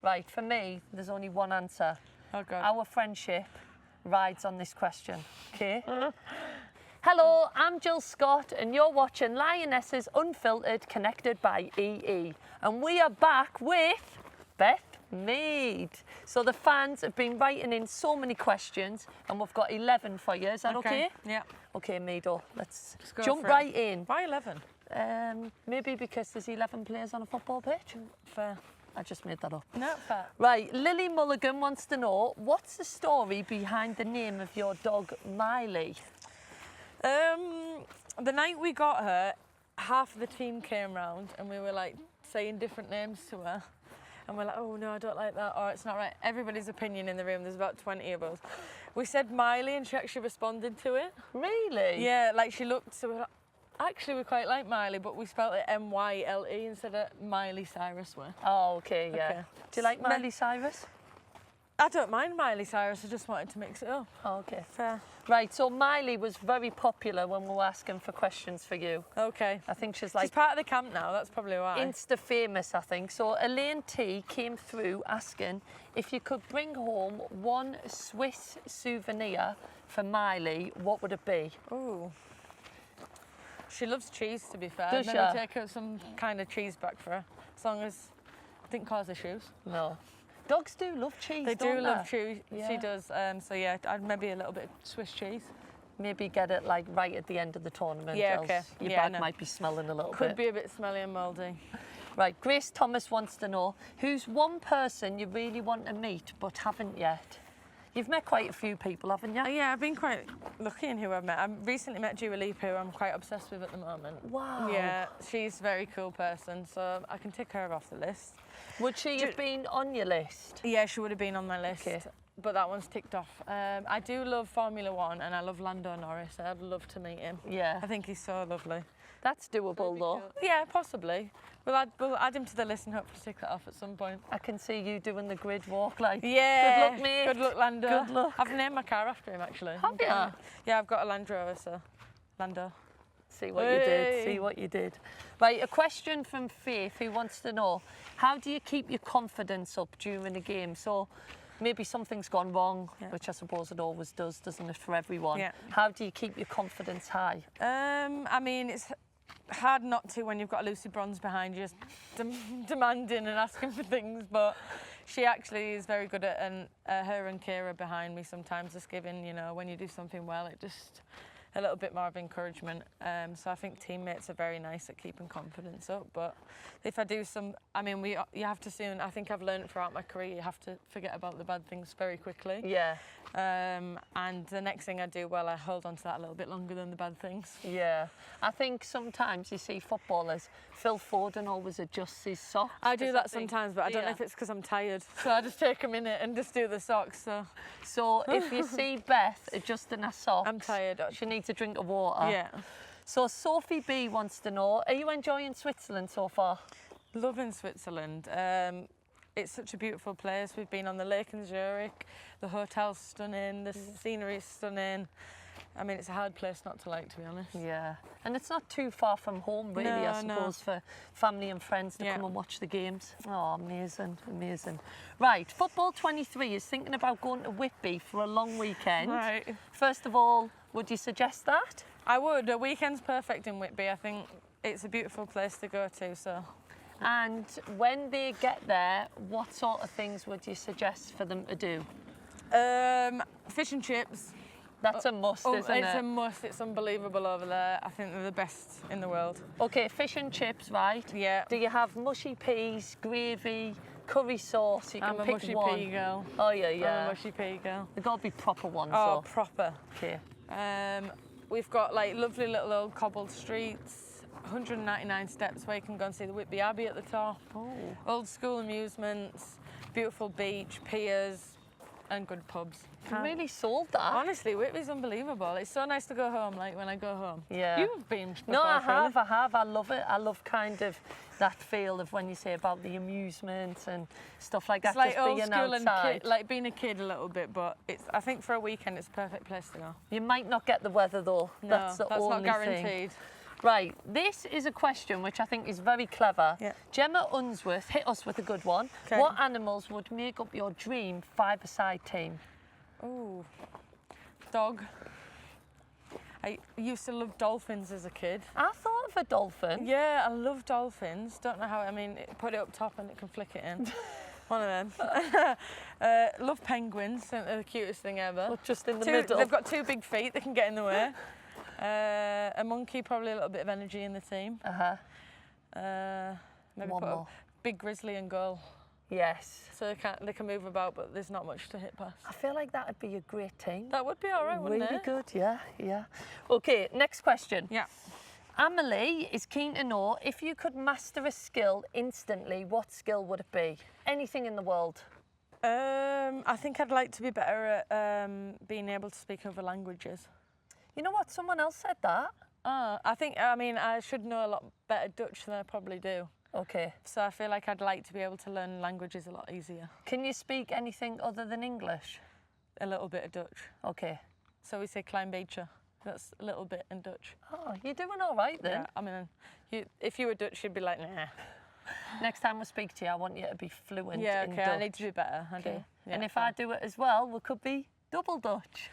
Right, for me, there's only one answer. Oh, God. Our friendship rides on this question, okay? Hello, I'm Jill Scott, and you're watching Lionesses Unfiltered, connected by EE. And we are back with Beth Mead. So the fans have been writing in so many questions, and we've got 11 for you. Is that okay? Yeah. Okay, Meado, let's go jump for it. right in. Why 11? Maybe because there's 11 players on a football pitch. Fair. I just made that up. No, fair. Right, Lily Mulligan wants to know, what's the story behind the name of your dog, Miley? The night we got her, half of the team came round and we were like saying different names to her. And we're like, oh no, I don't like that, or it's not right. Everybody's opinion in the room, there's about 20 of us. We said Miley and she actually responded to it. Really? Yeah, like she looked, so we're like, actually we quite like Miley, but we spelled it M-Y-L-E instead of Miley Cyrus were. Oh, okay, yeah. Okay. Do you like Miley Cyrus? I don't mind Miley Cyrus, I just wanted to mix it up. Oh, okay. Fair. Right, so Miley was very popular when we were asking for questions for you. Okay. I think she's She's part of the camp now, that's probably why. Insta-famous, I think. So Elaine T came through asking if you could bring home one Swiss souvenir for Miley, what would it be? Ooh. She loves cheese, to be fair. Does Maybe she? take her some kind of cheese back for her, as long as I didn't cause her shoes. No. Dogs do love cheese, They don't do love cheese. Yeah. She does. So yeah, I'd maybe a little bit of Swiss cheese. Maybe get it like right at the end of the tournament. Yeah, else okay. Your Yeah, bag no. might be smelling a little Could bit. be a bit smelly and mouldy. Right, Grace Thomas wants to know, who's one person you really want to meet but haven't yet? You've met quite a few people, haven't you? Yeah, I've been quite lucky in who I've met. I've recently met Lipa, who I'm quite obsessed with at the moment. Wow. Yeah, she's a very cool person, so I can tick her off the list. Would she have been on your list? Yeah, she would have been on my list. Okay. But that one's ticked off. I do love Formula One and I love Lando Norris. I'd love to meet him. Yeah. I think he's so lovely. That's doable though. Yeah, possibly. We'll add him to the list and hopefully tick that off at some point. I can see you doing the grid walk like, Yeah. good luck, mate. Good luck, Lando. Good luck. I've named my car after him, actually. Have you? Yeah, I've got a Land Rover, so Lando. See what you did, see what you did. Right, a question from Faith who wants to know, how do you keep your confidence up during a game? So maybe something's gone wrong, which I suppose it always does, doesn't it, for everyone? Yeah. How do you keep your confidence high? I mean, it's hard not to when you've got Lucy Bronze behind you, just demanding and asking for things, but she actually is very good at, and her and Kira behind me sometimes just giving, you know, when you do something well, it just a little bit more of encouragement. So I think teammates are very nice at keeping confidence up. But if I do some, I mean, you have to soon, I think I've learned throughout my career, you have to forget about the bad things very quickly. Yeah. And the next thing I do well, I hold on to that a little bit longer than the bad things. Yeah. I think sometimes you see footballers, Phil Foden always adjusts his socks. I do that sometimes, but I don't know if it's because I'm tired. So I just take a minute and just do the socks. So if you see Beth adjusting her socks, I'm tired. she needs a drink of water. Yeah. So Sophie B wants to know, are you enjoying Switzerland so far? Loving Switzerland. It's such a beautiful place. We've been on the lake in Zurich. The hotel's stunning. The scenery is stunning. I mean, it's a hard place not to like, to be honest. Yeah, and it's not too far from home, really, No, I suppose, for family and friends to Yeah. come and watch the games. Oh, amazing, amazing. Right, Football 23 is thinking about going to Whitby for a long weekend. Right. First of all, would you suggest that? I would. A weekend's perfect in Whitby. I think it's a beautiful place to go to, so. And when they get there, what sort of things would you suggest for them to do? Fish and chips. That's a must, isn't it? It's a must. It's unbelievable over there. I think they're the best in the world. Okay, fish and chips, right? Yeah. Do you have mushy peas, gravy, curry sauce? You can I'm a pick mushy one. pea girl. Oh yeah, yeah. I'm a mushy pea girl. They've got to be proper ones. Oh, though. proper. Okay. We've got like lovely little old cobbled streets, 199 steps where you can go and see the Whitby Abbey at the top. Oh. Old school amusements, beautiful beach, piers, and good pubs. You really sold that. Honestly, Whitby's unbelievable. It's so nice to go home, like when I go home. Yeah. You've been before, No, I surely? have. I love it. I love kind of that feel of when you say about the amusements and stuff like that. It's like just old being school outside. and like being a kid a little bit, but I think for a weekend it's a perfect place to go. You might not get the weather though. No, that's the that's only not thing. guaranteed. Right, this is a question which I think is very clever. Yeah. Gemma Unsworth hit us with a good one. Okay. What animals would make up your dream five-a-side team? Ooh, dog. I used to love dolphins as a kid. I thought of a dolphin. Yeah, I love dolphins. Don't know how, I mean, put it up top and it can flick it in. One of them. Love penguins, think they're the cutest thing ever. Or just in the middle. They've got two big feet, they can get in the way. A monkey, probably a little bit of energy in the team. Maybe One put more. a big grizzly and gull. Yes. So they can move about, but there's not much to hit past. I feel like that would be a great team. That would be all right, wouldn't Really it? good, yeah, yeah. Okay, next question. Yeah. Amelie is keen to know, if you could master a skill instantly, what skill would it be? Anything in the world. I think I'd like to be better at being able to speak other languages. You know what? Someone else said that. I mean, I should know a lot better Dutch than I probably do. Okay. So I feel like I'd like to be able to learn languages a lot easier. Can you speak anything other than English? A little bit of Dutch. Okay. So we say klein beetje. That's a little bit in Dutch. Oh, you're doing all right then. Yeah, I mean, if you were Dutch, you'd be like, nah. Next time we speak to you, I want you to be fluent Yeah, in okay, Dutch. I need to do better. I do. Okay. Yeah, And if fine. I do it as well, we could be double Dutch.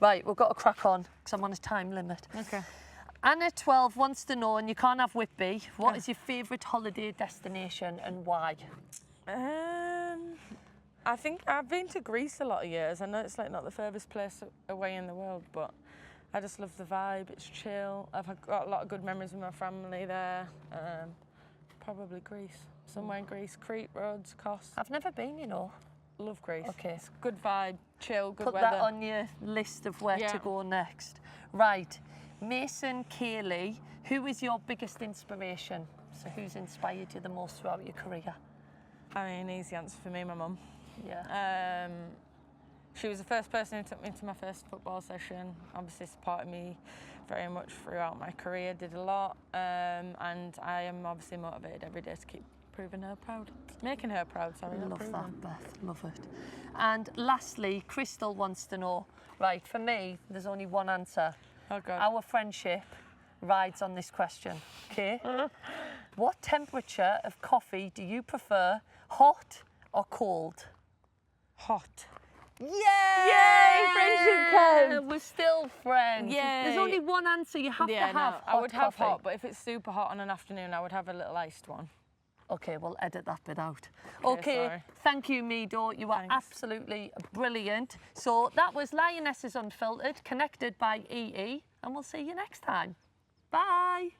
Right, we've got to crack on because I'm on a time limit. Okay. Anna 12 wants to know, and you can't have Whitby, what is your favourite holiday destination and why? I think I've been to Greece a lot of years. I know it's like not the furthest place away in the world, but I just love the vibe. It's chill. Got a lot of good memories with my family there. Probably Greece. Somewhere in Greece. Crete, Rhodes, Kos. I've never been, you know. Love Greece. Okay. It's good vibe, chill, good Put weather. that on your list of where to Yeah. go next. Right, Mason Cayley, who is your biggest inspiration? So who's inspired you the most throughout your career? I mean, easy answer for me, my mum. Yeah. She was the first person who took me to my first football session. Obviously supported me very much throughout my career, did a lot. And I am obviously motivated every day to keep proving her proud. Making her proud, sorry, not Love proving. that, Beth. Love it. And lastly, Crystal wants to know, right, for me, there's only one answer. Oh, God. Our friendship rides on this question, okay? What temperature of coffee do you prefer, hot or cold? Hot. Yay! Yay, friendship counts. We're still friends. Yay. There's only one answer. You have to have hot I would have coffee. hot, but if it's super hot on an afternoon, I would have a little iced one. Okay, we'll edit that bit out. Okay, Okay, sorry. thank you, Mido. You were Thanks. absolutely brilliant. So that was Lionesses Unfiltered, connected by EE, and we'll see you next time. Bye.